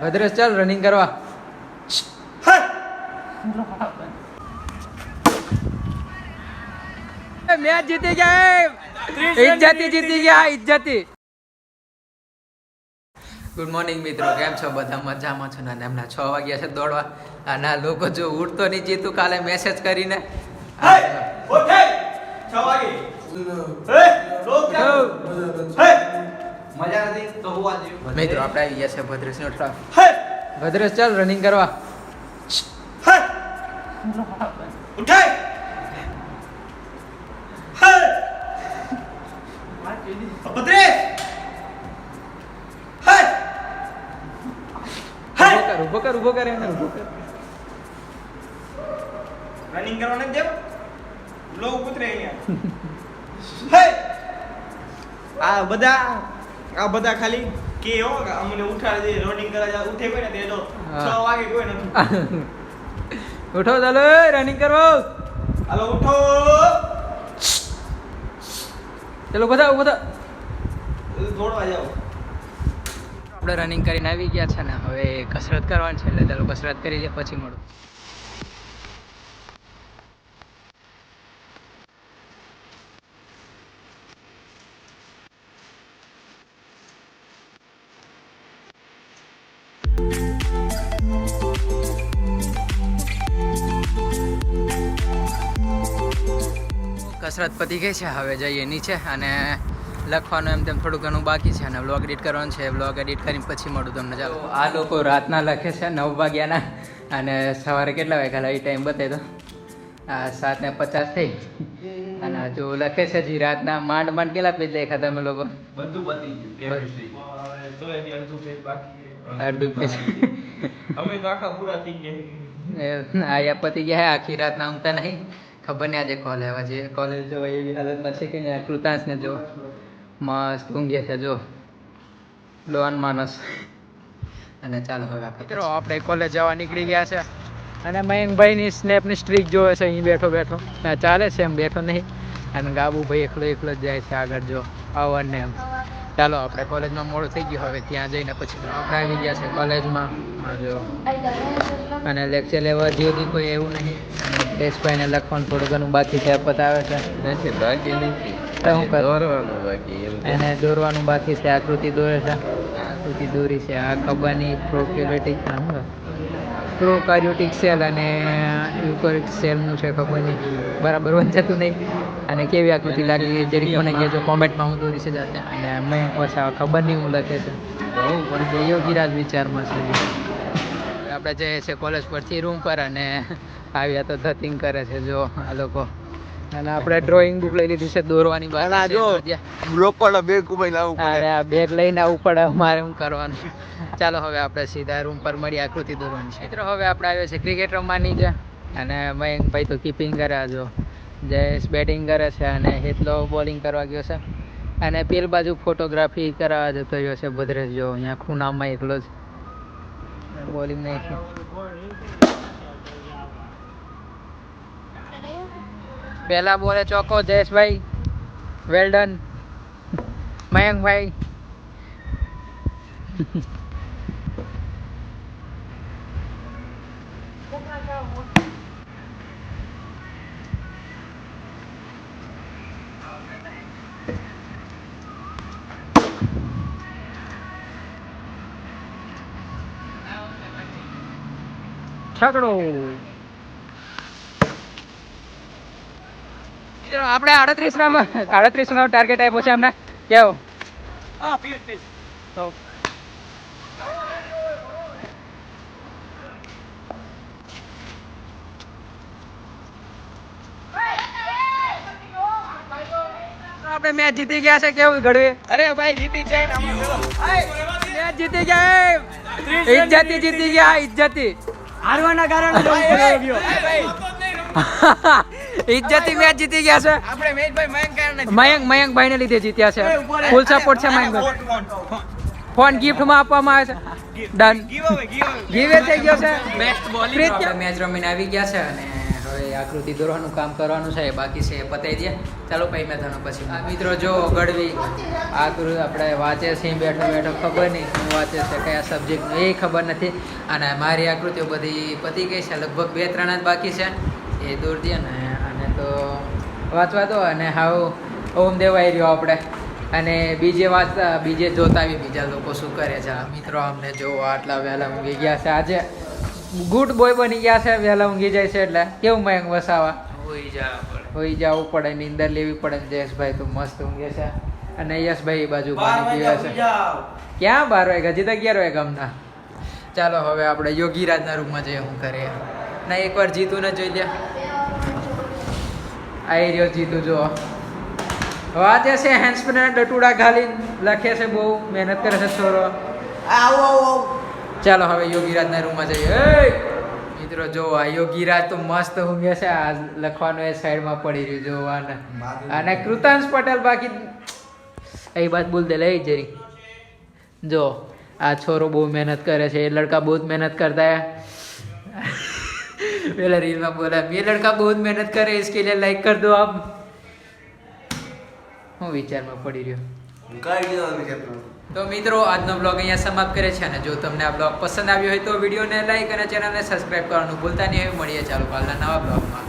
ભદ્રેશ ચાલ રનિંગ કરવા. મેચ જીતી ગયા, ઇજ્જતી જીતી ગયા, ઇજ્જતી. ગુડ મોર્નિંગ મિત્રો, કેમ છો બધા? મજામાં છો ને? એમના 6 વાગ્યા છે દોડવા અને આ લોકો જો ઉઠતો નહીં જીતું કાલે મેસેજ કરીને મિત્રો આપણે આવી ગયા છે ભદ્રેશ નો ટ્રાફ. ભદ્રેશ ચાલ રનિંગ કરવા. ઉભો કર એને ઉભો કર. રનિંગ કરવાને દેવ લોગ ઉતરે અહીંયા. હે આ બધા ખાલી કે હો અમને ઉઠાડી દે, રનિંગ કરવા જા. ઉઠે કોઈ ને તે તો 6 વાગે કોઈ નથી. ઉઠો ચાલો રનિંગ કરો. હાલો ઉઠો. ચલો બધા દોડવા જાઓ. આપણે રનિંગ કરીને આવી ગયા છે ને, હવે કસરત કરવાની છે એટલે ચાલો કસરત કરી દે પછી મળું. કસરત પતી ગઈ છે, હવે જઈએ નીચે અને લખવાનું એમ તેમ થોડું ઘણું બાકી છે અને વ્લોગ એડિટ કરવાનું છે. વ્લોગ એડિટ કરીને પછી મળું તમને. ચાલો આ લોકો રાતના લખે છે 9 વાગ્યાના અને સવારે કેટલા વાગ્યા એ ટાઈમ બતાવી દો. 7:50 થઈ અને જો લખે છે જી રાતના માંડ કેટલા પેજ લખ્યા તમે લોકો? બધું પતી ગયું. તો એની અડધું પેજ બાકી છે. અડધું પેજ અમે તો આખા પૂરા થઈ ગયા. આયા પતી ગયા. આખી રાતના ઊંઘતા નહીં. ખબર નહીં આજે કોલ આવ્યા છે. કોલેજ જો એવી હાલતમાં છે કે કૃતાંશને જો મસ્ત ઊંઘે છે જો લોન માણસ. અને ચાલો હવે મિત્રો આપણે કોલેજ જવા નીકળી ગયા છે અને મયંકભાઈની સ્નેપની સ્ટ્રીક જોવે છે અહીં બેઠો ચાલે છે એમ બેઠો નહીં. અને ગાબુભાઈ એકલો જ જાય છે આગળ જો આવવાને એમ. ચાલો આપણે કોલેજમાં મોડું થઈ ગયું, હવે ત્યાં જઈને પછી આપણે આવી ગયા છે કોલેજમાં જો. અને લેક્ચર લેવા જેવું કોઈ એવું નહીં. દેશભાઈને લખવાનું થોડું ઘણું બાકી છે, પતાવે છે. એને દોરવાનું બાકી છે. આકૃતિ દોરે છે, આકૃતિ દોરી છે. આ ખભાની પ્રોકાર્યોટિક સેલ અને યુકેરિયોટિક સેલનું છે. ખભાની બરાબર વંચાતું નહીં. અને કેવી આકૃતિ લાગી જરી મને કહેજો કોમેન્ટમાં. હું દોરી છે જાતે. અને મેં ઓછા ખબર નહીં હું લખે છે પણ યોગીરાજ વિચારમાં છે. આપણે જઈએ છીએ કોલેજ પરથી રૂમ પર અને આવ્યા તો ધતિંગ કરે છે જો આ લોકો. અને આપણે ડ્રોઈંગ બુક લઈ લીધી છે દોરવાની. બેગ લઈને આવવું પડે અમારે શું કરવાનું. ચાલો હવે આપણે સીધા રૂમ પર મળી આકૃતિ દોરવાની છે. મિત્રો હવે આપણે આવ્યો છે ક્રિકેટ રમવાની છે અને મયંકભાઈ તો કીપિંગ કરે જો, જયેશ બેટિંગ કરે છે અને હેતલો બોલિંગ કરવા ગયો છે. અને પેલ બાજુ ફોટોગ્રાફી કરાવવા જતો રહ્યો છે ભદ્રેશ જો. અહીંયા ખૂણામાં એકલો જ બોલિંગ નહીં. પહેલા બોલે ચોકો જયેશભાઈ, વેલ ડન. મયંકભાઈ છકડો. આપણે 38 નો ટાર્ગેટ આપ્યો છે અમને. કેવો? આપણે મેચ જીતી ગયા છે. કેવું ગળવે? અરે ભાઈ જીતી જાય ને મેચ જીતી ગયા. ઇજ્જતી જીતી ગયા, ઇજ્જતી. હારવાના કારણે ઇજ્જતી મેચ જીતી ગયા છે. આપણે મેચભાઈ મયંકભાઈ ને લીધે જીત્યા છે. ફૂલ સપોર્ટ છે મયંકભાઈ. ફોન ગિફ્ટમાં આપવામાં આવે છે. ડન. ગીવે થઈ ગયો છે. Best bowling. મેચ રમીને આવી ગયા છે અને હવે હવે આકૃતિ દોરવાનું કામ કરવાનું છે બાકી છે એ પતાવી દે. ચાલો પછી મેં તમને પછી આ મિત્રો જો ગળવી આકૃતિ આપણે વાંચે છે બેઠો બેઠો ખબર નહીં શું વાંચે છે કયા સબ્જેક્ટનું એ ખબર નથી. અને મારી આકૃતિઓ બધી પતી ગઈ છે લગભગ 2-3 જ બાકી છે એ દોર દે ને. અને તો વાંચવા દો અને હાવ ઓમ દેવાઈ રહ્યો આપણે. અને બીજે જોતા આવી બીજા લોકો શું કરે છે. મિત્રો અમને જો આટલા વહેલા ઊંઘી ગયા છે આજે ગુડ બોય બની ગયા છે. વહેલા ઊંઘી જાય છે એટલે કેવું મયંક વસાવા હોઈ જવું પડે નીંદર લેવી પડે. જયેશભાઈ તો મસ્ત ઊંઘે છે અને યશભાઈ બાજુ પાણી પીવે છે. ક્યાં 12 વાગ્યા હજી તો 11 વાગ્યા હમણાં. ચાલો હવે આપણે યોગીરાજના રૂમમાં જઈએ શું કરીએ. ના એકવાર જીતુને જોઈ લે. આવી રહ્યો જીતુ જો વાંચે છે હેન્ડસ્પ્રે ડટુડા ઘાલીને લખે છે બહુ મહેનત કરે છે છોરો. ચાલો હવે યોગીરાજના રૂમમાં જઈએ. મિત્રો જો આ યોગીરાજ તો મસ્ત ઊંઘે છે. આ લખવાનું એ સાઈડમાં પડી રહ્યું જોવાને. અને કૃતાંશ પટેલ બાકી એ બાત બોલ દે લઈ જરી. જો આ છોરો બહુ મહેનત કરે છે. એ લડકા બહુ મહેનત કરતા હે. પેલા રીલમાં બોલા ये लड़का बहुत मेहनत करे इसके लिए लाइक कर दो आप. હું વિચારમાં પડી રહ્યો. તો મિત્રો આજનો બ્લોગ અહીંયા સમાપ્ત કરે છે. અને જો તમને આ બ્લોગ પસંદ આવ્યો હોય તો વિડીયોને લાઈક અને ચેનલને સબસ્ક્રાઈબ કરવાનું ભૂલતા નહીં હોય. મળીએ ચાલો કાલના નવા બ્લોગમાં.